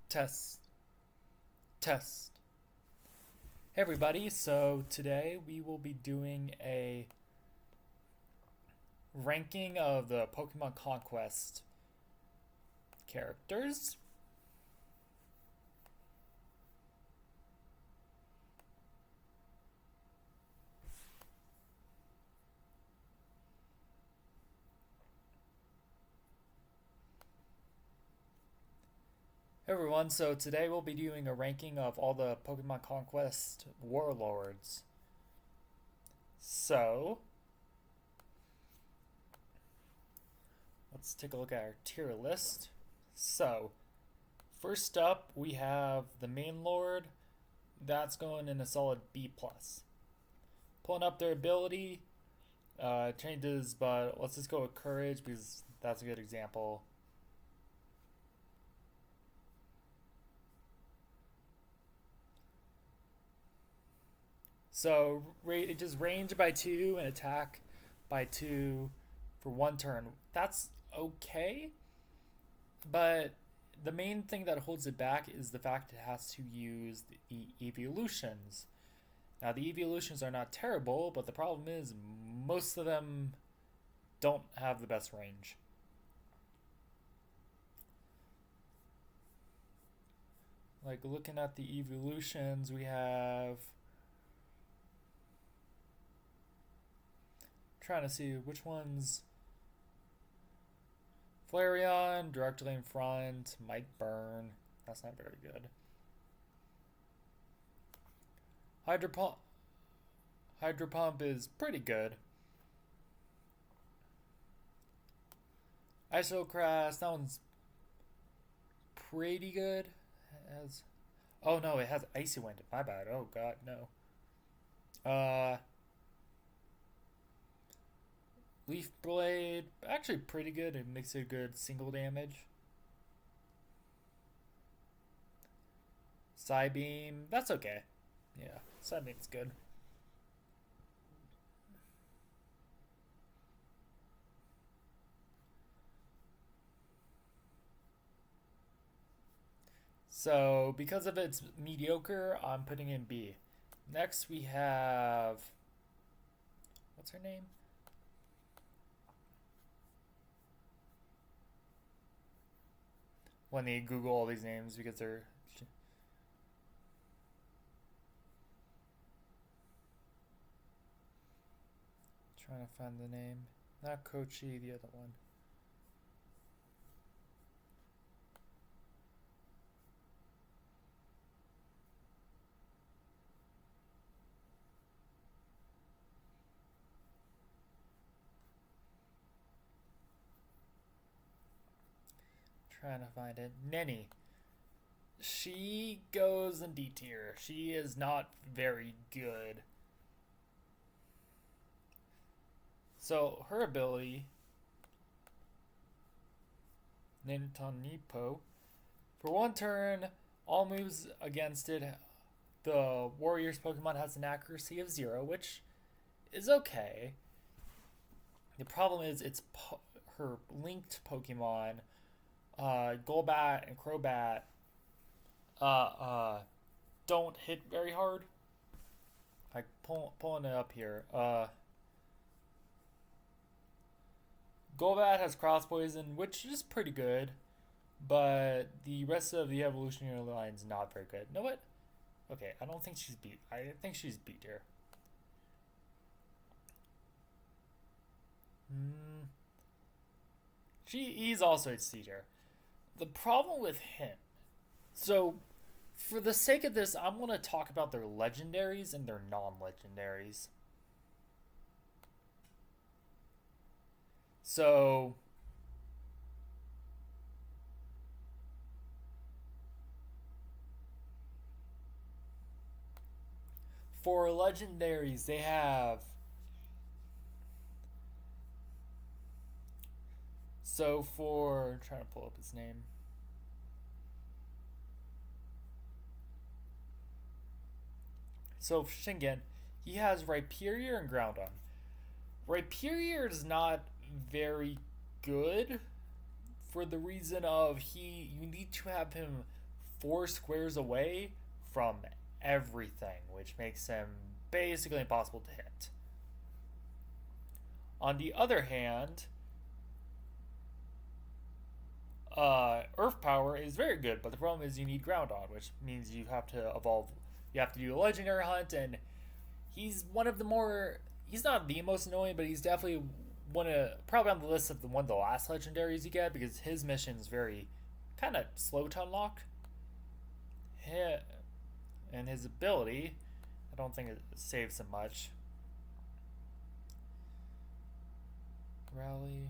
Test, test. Hey everybody, so today we will be doing a ranking of the Pokemon Conquest characters. Hey everyone, so today we'll be doing a ranking of all the Pokemon Conquest warlords. So, let's take a look at our tier list. So, first up we have the main lord. That's going in a solid B+. Pulling up their ability, changes, but let's just go with courage because that's a good example. So it just range by 2 and attack by 2 for 1 turn. That's okay, but the main thing that holds it back is the fact it has to use the evolutions. Now the evolutions are not terrible, but the problem is most of them don't have the best range. Like looking at the evolutions, we have trying to see which ones. Flareon, directly in front, might burn. That's not very good. Hydro Pump is pretty good. Isocrast, that one's pretty good. It has, oh no, it has Icy Wind. My bad. Oh god, no. Leaf Blade, actually pretty good. It makes it good single damage. Psybeam, that's okay. Yeah, Psybeam's good. So, because of its mediocre, I'm putting in B. Next, we have. What's her name? When they Google all these names because they're. Trying to find the name. Not Kochi, the other one. Trying to find it. Nenny. She goes in D tier. She is not very good. So her ability, Nintonipo, for 1 turn, all moves against it, the warrior's Pokemon has an accuracy of 0, which is okay. The problem is her linked Pokemon, Golbat and Crobat, don't hit very hard. Like pulling it up here. Golbat has Cross Poison, which is pretty good, but the rest of the evolutionary line is not very good. You know what? Okay, I don't think she's beat. I think she's beat here. He's also a C tier. The problem with him. So, for the sake of this, I'm going to talk about their legendaries and their non-legendaries. So, for legendaries, they have. So for I'm trying to pull up his name. So for Shingen, he has Rhyperior and Groudon. Rhyperior is not very good for the reason of you need to have him 4 squares away from everything, which makes him basically impossible to hit. On the other hand, Earth Power is very good, but the problem is you need Ground On, which means you have to evolve. You have to do a Legendary Hunt, and he's one of the more. He's not the most annoying, but he's definitely probably on the list of one of the last legendaries you get, because his mission is very kind of slow to unlock. And his ability, I don't think it saves him much. Rally.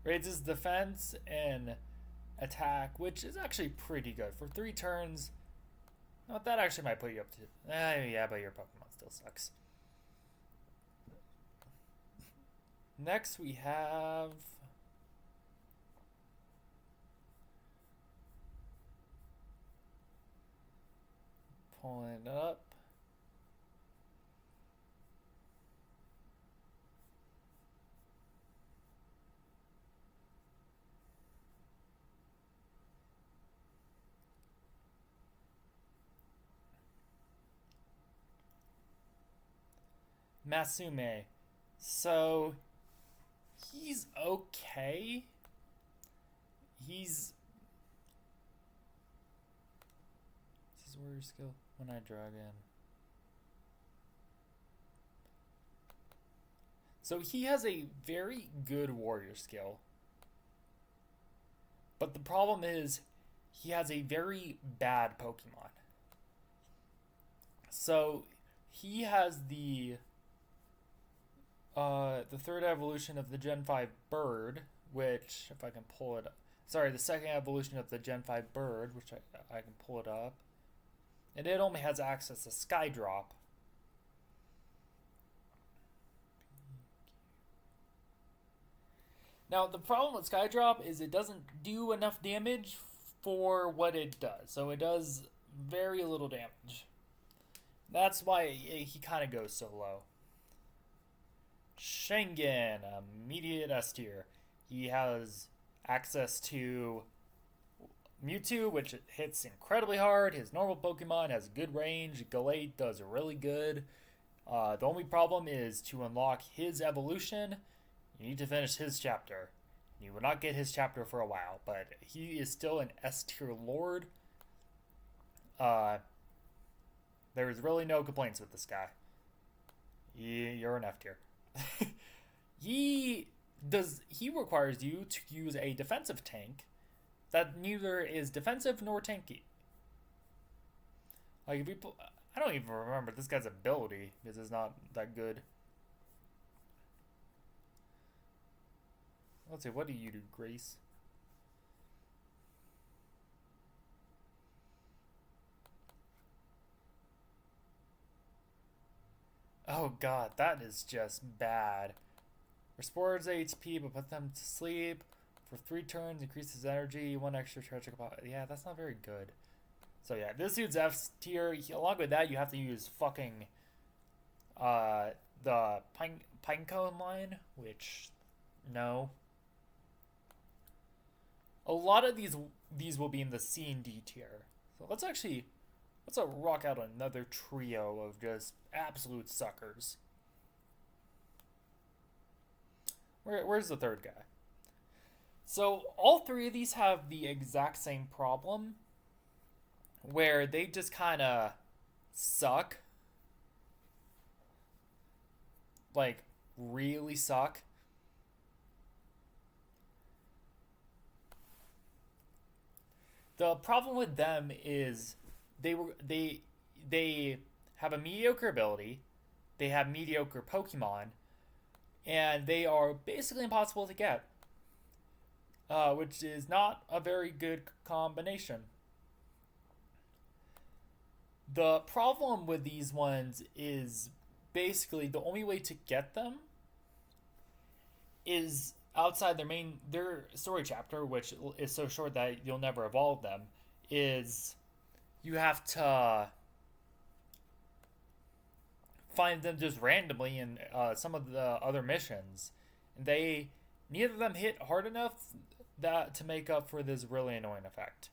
Raises defense and attack, which is actually pretty good. For 3 turns, well, that actually might put you up to... yeah, but your Pokemon still sucks. Next we have... Pulling it up. Masume. So, he's okay. This is warrior skill when I drag in. So he has a very good warrior skill. But the problem is he has a very bad Pokemon. So he has the 3rd evolution of the Gen 5 bird, which, if I can pull it up. Sorry, the 2nd evolution of the Gen 5 bird, which I can pull it up. And it only has access to Skydrop. Now, the problem with Skydrop is it doesn't do enough damage for what it does. So it does very little damage. That's why he kind of goes so low. Schengen, immediate S tier. He has access to Mewtwo, which hits incredibly hard. His normal Pokemon has good range. Galate does really good. The only problem is to unlock his evolution, you need to finish his chapter. You will not get his chapter for a while, but he is still an S tier lord. There's really no complaints with this guy. You're an F tier. He requires you to use a defensive tank that neither is defensive nor tanky. Like, I don't even remember this guy's ability because it's not that good. Let's see, what do you do, Grace? Oh god, that is just bad. Restores HP, but put them to sleep. For 3 turns, increases energy, 1 extra tragic power. Yeah, that's not very good. So yeah, this dude's F tier. Along with that, you have to use fucking the Pinecone line, which no. A lot of these will be in the C and D tier. So let's rock out another trio of just absolute suckers. Where's the 3rd guy? So all 3 of these have the exact same problem, where they just kind of suck. Like, really suck. The problem with them is they have a mediocre ability, they have mediocre Pokemon, and they are basically impossible to get, which is not a very good combination. The problem with these ones is basically the only way to get them is outside their story chapter, which is so short that you'll never evolve them, is you have to find them just randomly in some of the other missions. They neither of them hit hard enough that to make up for this really annoying effect.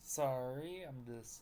Sorry, I'm just.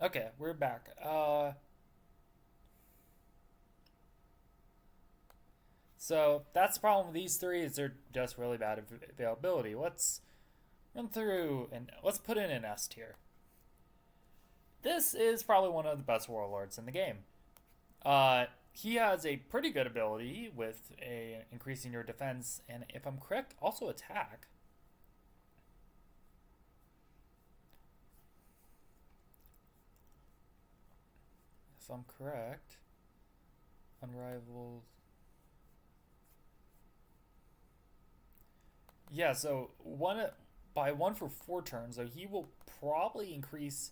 Okay, we're back. So that's the problem with these three is they're just really bad availability. Let's run through and let's put in an S tier. This is probably one of the best warlords in the game. He has a pretty good ability with increasing your defense and, if I'm correct, also attack. If I'm correct, unrivaled. Yeah, so one for 4 turns, so he will probably increase.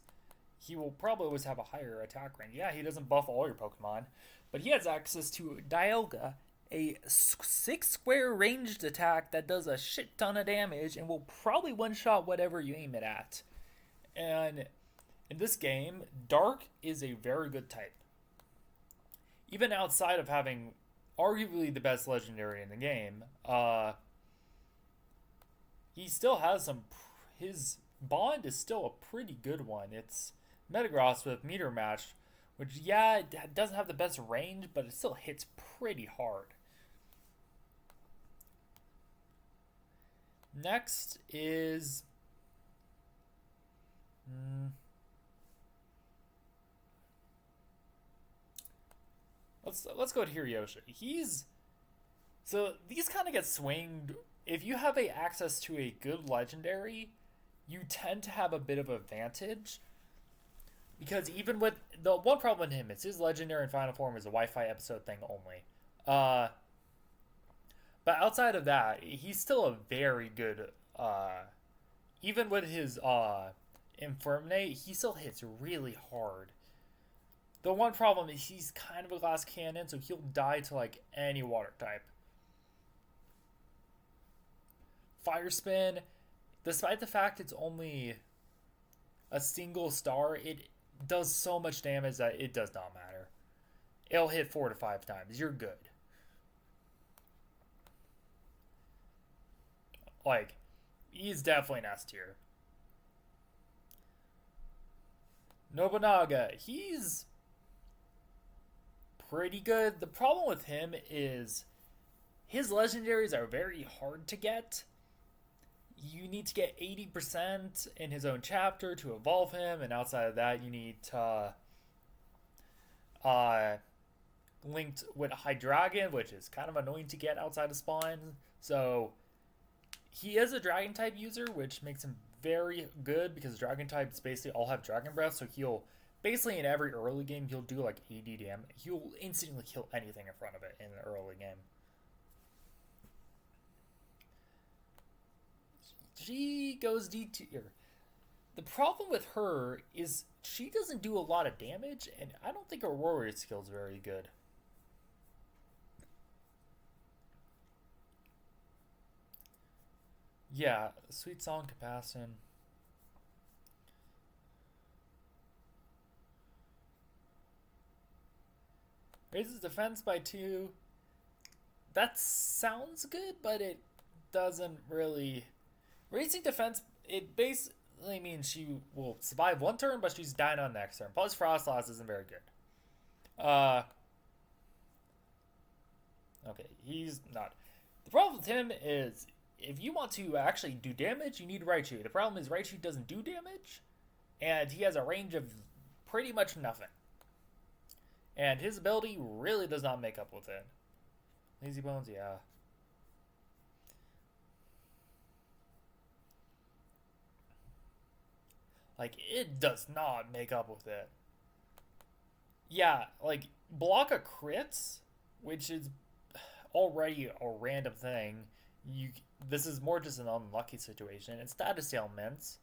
He will probably always have a higher attack range. Yeah, he doesn't buff all your Pokemon, but he has access to Dialga, a 6 square ranged attack that does a shit ton of damage and will probably one shot whatever you aim it at. And in this game, Dark is a very good type. Even outside of having arguably the best legendary in the game, he still has some. His bond is still a pretty good one. It's Metagross with Meter Match, which, yeah, it doesn't have the best range, but it still hits pretty hard. Next is. Let's go to Hiroyoshi. So these kind of get swinged. If you have access to a good legendary, you tend to have a bit of advantage because even with the one problem with him is his legendary and final form is a Wi-Fi episode thing only. But outside of that, he's still a very good. Even with his Infernate, he still hits really hard. The one problem is he's kind of a glass cannon, so he'll die to like any water type. Fire spin, despite the fact it's only a single star, it does so much damage that it does not matter. It'll hit 4 to 5 times. You're good. Like, he's definitely an S tier. Nobunaga, he's pretty good. The problem with him is his legendaries are very hard to get. You need to get 80% in his own chapter to evolve him, and outside of that, you need to linked with High Dragon, which is kind of annoying to get outside of spawn. So he is a Dragon type user, which makes him very good because Dragon types basically all have Dragon Breath. So he'll basically in every early game he'll do like 80 damage. He'll instantly kill anything in front of it in the early game. She goes D tier. The problem with her is she doesn't do a lot of damage, and I don't think her warrior skill is very good. Yeah, Sweet Song Capacin. Raises defense by 2. That sounds good, but it doesn't really. Raising defense, it basically means she will survive 1 turn, but she's dying on the next turn. Plus, Frost Loss isn't very good. Okay, he's not. The problem with him is if you want to actually do damage, you need Raichu. The problem is Raichu doesn't do damage, and he has a range of pretty much nothing. And his ability really does not make up with it. Lazy Bones, yeah. Like, it does not make up with it. Yeah, like, block a crits, which is already a random thing. This is more just an unlucky situation. And status ailments,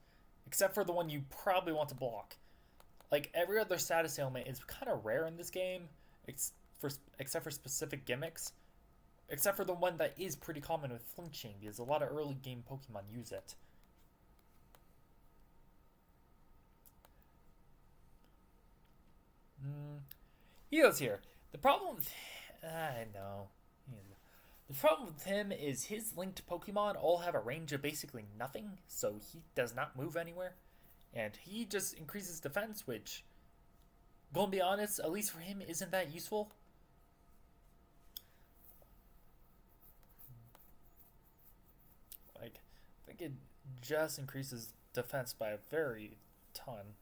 except for the one you probably want to block. Like, every other status ailment is kind of rare in this game, except for specific gimmicks. Except for the one that is pretty common with flinching, because a lot of early game Pokemon use it. He goes here. The problem with... I know. The problem with him is his linked Pokemon all have a range of basically nothing, so he does not move anywhere. And he just increases defense, which, gonna be honest, at least for him, isn't that useful. Like, I think it just increases defense by a very ton.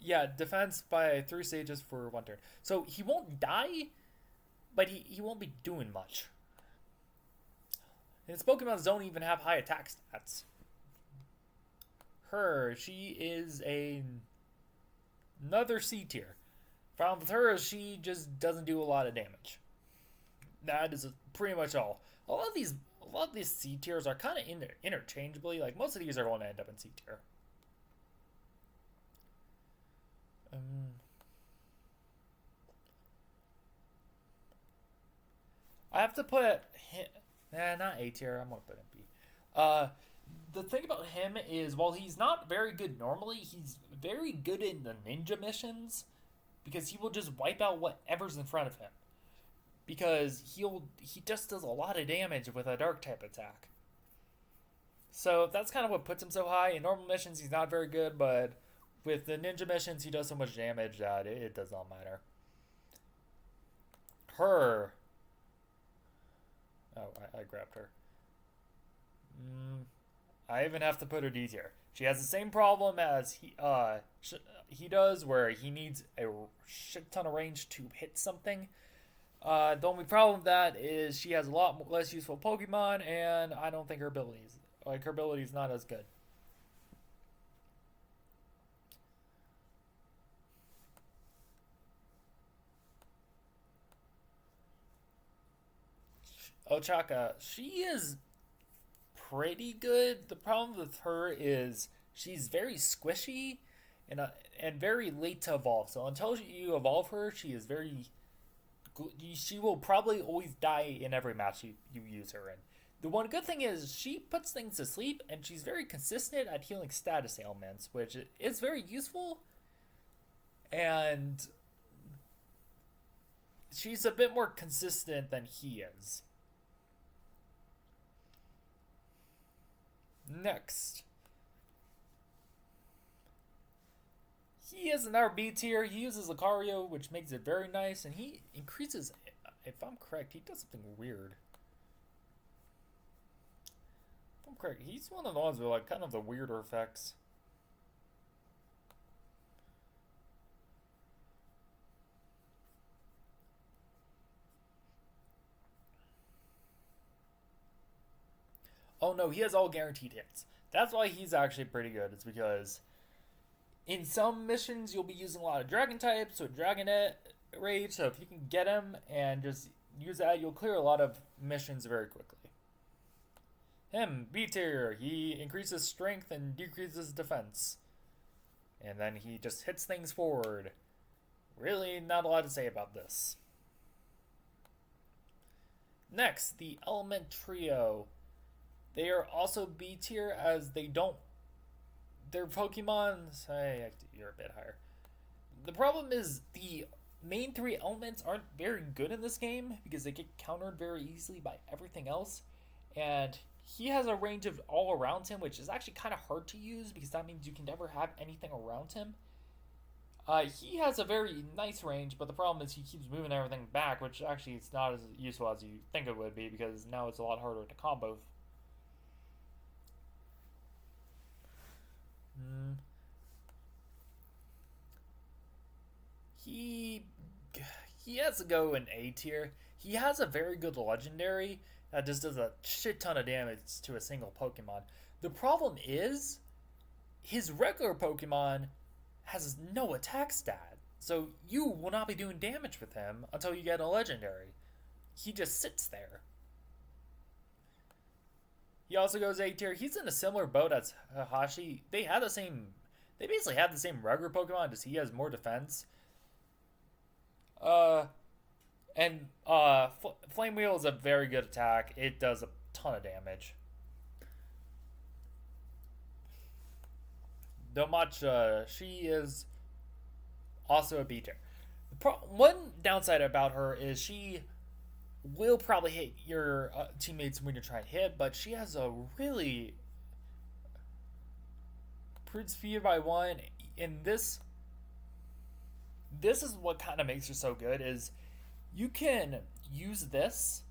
Yeah, defense by 3 stages for 1 turn. So he won't die, but he won't be doing much. And his Pokemons don't even have high attack stats. She is another C tier. Problem with her is she just doesn't do a lot of damage. That is pretty much all. A lot of these C tiers are kind of interchangeably. Like, most of these are going to end up in C tier. I have to put not A tier. I'm gonna put him B. The thing about him is, while he's not very good normally, he's very good in the ninja missions because he will just wipe out whatever's in front of him. Because he just does a lot of damage with a dark type attack. So that's kind of what puts him so high. In normal missions, he's not very good, but with the ninja missions, he does so much damage that it does not matter. Oh, I grabbed her. I even have to put her D tier. She has the same problem as he does, where he needs a shit ton of range to hit something. The only problem with that is she has a lot less useful Pokemon, and I don't think her ability is not as good. Ochaka, she is pretty good. The problem with her is she's very squishy, and very late to evolve. So until you evolve her, she is very. She will probably always die in every match you use her in. The one good thing is she puts things to sleep, and she's very consistent at healing status ailments, which is very useful. And she's a bit more consistent than he is. Next, he is another B tier. He uses Lucario, which makes it very nice, and he increases. If I'm correct, he does something weird. If I'm correct, he's one of the ones with like kind of the weirder effects. Oh no, he has all guaranteed hits. That's why he's actually pretty good. It's because in some missions you'll be using a lot of dragon types or dragonette rage, so if you can get him and just use that, you'll clear a lot of missions very quickly. Him, B tier, he increases strength and decreases defense. And then he just hits things forward. Really not a lot to say about this. Next, the Element Trio. They are also B tier as they don't. Their Pokemon. Hey, you're a bit higher. The problem is the main three elements aren't very good in this game because they get countered very easily by everything else. And he has a range of all around him, which is actually kind of hard to use because that means you can never have anything around him. He has a very nice range, but the problem is he keeps moving everything back, which actually it's not as useful as you think it would be because now it's a lot harder to combo. He has to go in A tier. He has a very good legendary that just does a shit ton of damage to a single Pokemon. The problem is his regular Pokemon has no attack stat, so you will not be doing damage with him until you get a legendary. He just sits there. He also goes A tier. He's in a similar boat as Hashi. They basically have the same regular Pokemon, just he has more defense. Flame Wheel is a very good attack. It does a ton of damage. Domacha, she is also a B tier. One downside about her is she will probably hit your teammates when you try and hit, but she has a really improved speed by 1. In this is what kind of makes her so good is you can use this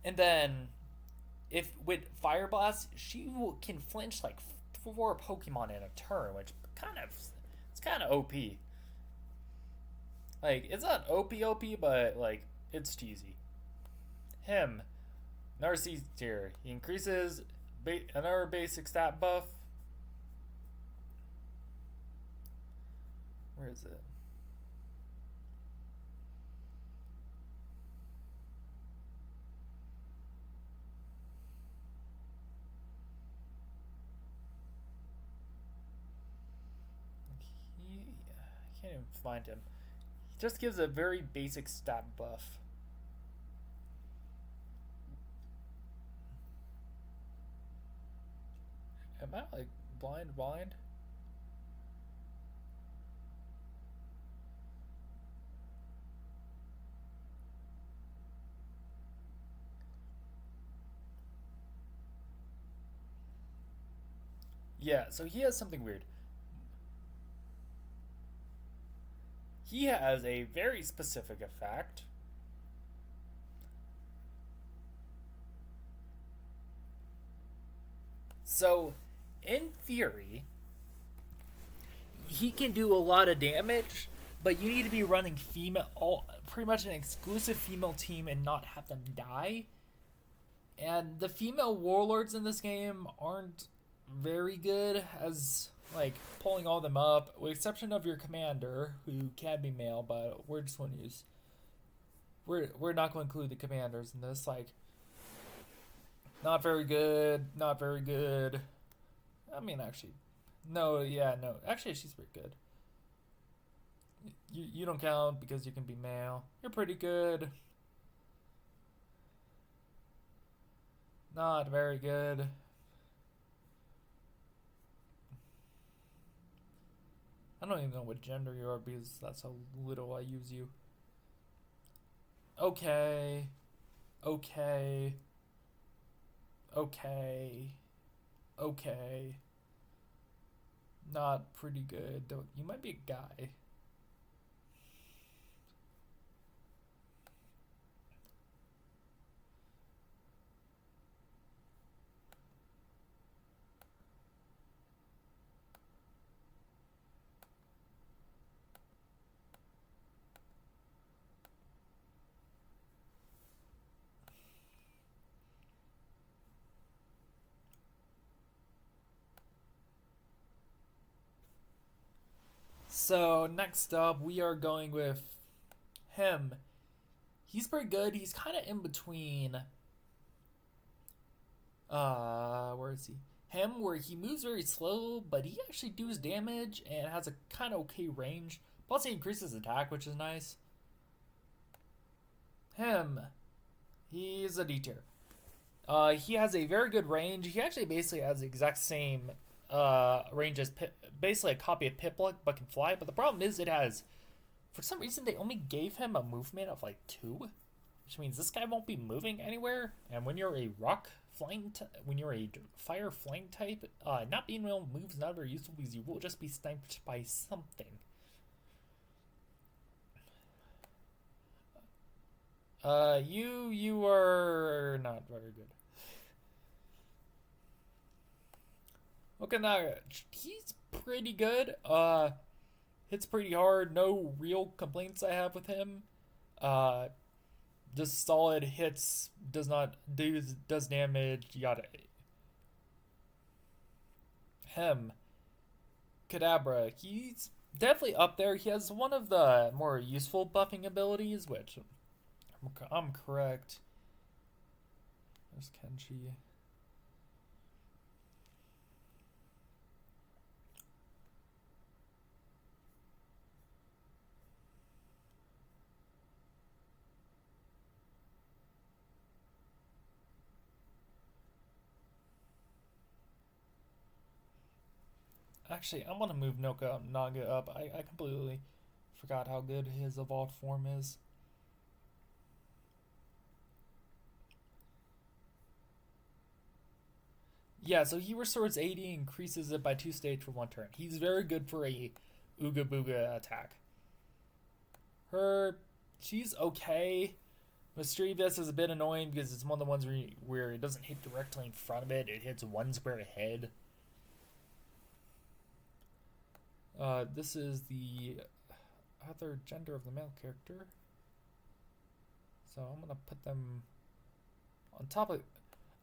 and then if with Fire Blast can flinch like 4 Pokemon in a turn, which it's kind of OP. Like it's not OP, but like it's cheesy. Him, another C tier. He increases another basic stat buff. Where is it? I can't even find him. He just gives a very basic stat buff. Am I like blind? Yeah, so he has something weird. He has a very specific effect. So, in theory, he can do a lot of damage, but you need to be running pretty much an exclusive female team and not have them die. And the female warlords in this game aren't very good as like pulling all them up, with exception of your commander, who can be male, but we're just going to use we're not going to include the commanders in this. Like, not very good. I mean, actually, No, yeah, no. Actually, she's pretty good. You don't count because you can be male. You're pretty good. Not very good. I don't even know what gender you are because that's how little I use you. Okay. Okay. Okay. Okay. Not pretty good. Don't, you might be a guy. So next up, we are going with him. He's pretty good. He's kind of in between. Where is he? Him, where he moves very slow, but he actually does damage and has a kind of okay range. Plus, he increases attack, which is nice. Him, he's a D tier. He has a very good range. He actually basically has the exact same range as basically a copy of Pipluck, but can fly. But the problem is, it has, for some reason, they only gave him a movement of like 2, which means this guy won't be moving anywhere. And when you're a rock flying, when you're a fire flying type, not being able to move is not very useful because you will just be sniped by something. You are not very good. Okay, now he's pretty good. Hits pretty hard. No real complaints I have with him. Uh, just solid hits. Does damage. Yada. Him, Kadabra. He's definitely up there. He has one of the more useful buffing abilities, which I'm correct. There's Kenshi. Actually, I'm gonna move Naga up. I completely forgot how good his evolved form is. Yeah, so he restores 80 and increases it by 2 stage for 1 turn. He's very good for a Ooga Booga attack. She's okay. Mischievous is a bit annoying because it's one of the ones where it doesn't hit directly in front of it. It hits one square ahead. This is the other gender of the male character. So I'm gonna put them on top of.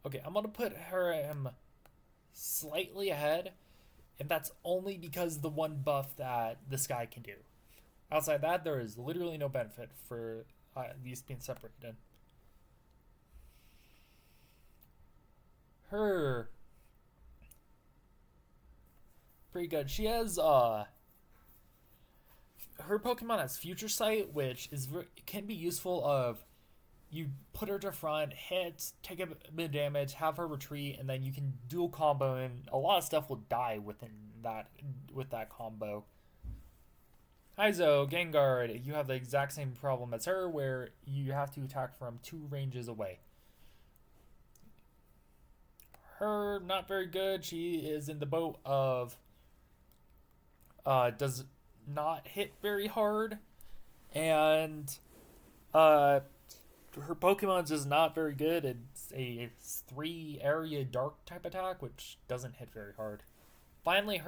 Okay, I'm gonna put him slightly ahead, and that's only because the one buff that this guy can do. Outside that, there is literally no benefit for these being separated. Her pretty good. She has her Pokemon has Future Sight, which can be useful. Of you put her to front, hit, take a bit of damage, have her retreat, and then you can dual combo, and a lot of stuff will die within that with that combo. Heizo, Gengar, you have the exact same problem as her, where you have to attack from 2 ranges away. Her, not very good. She is in the boat of does not hit very hard, and her Pokemon's is not very good. It's a 3 area dark type attack, which doesn't hit very hard. Finally,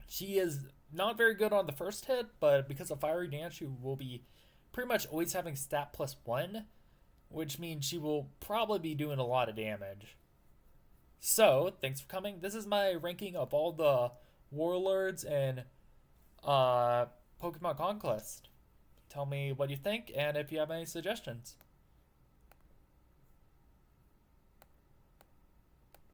she is not very good on the first hit, but because of Fiery Dance, she will be pretty much always having stat +1, which means she will probably be doing a lot of damage. So, thanks for coming. This is my ranking of all the warlords in Pokemon Conquest. Tell me what you think and if you have any suggestions.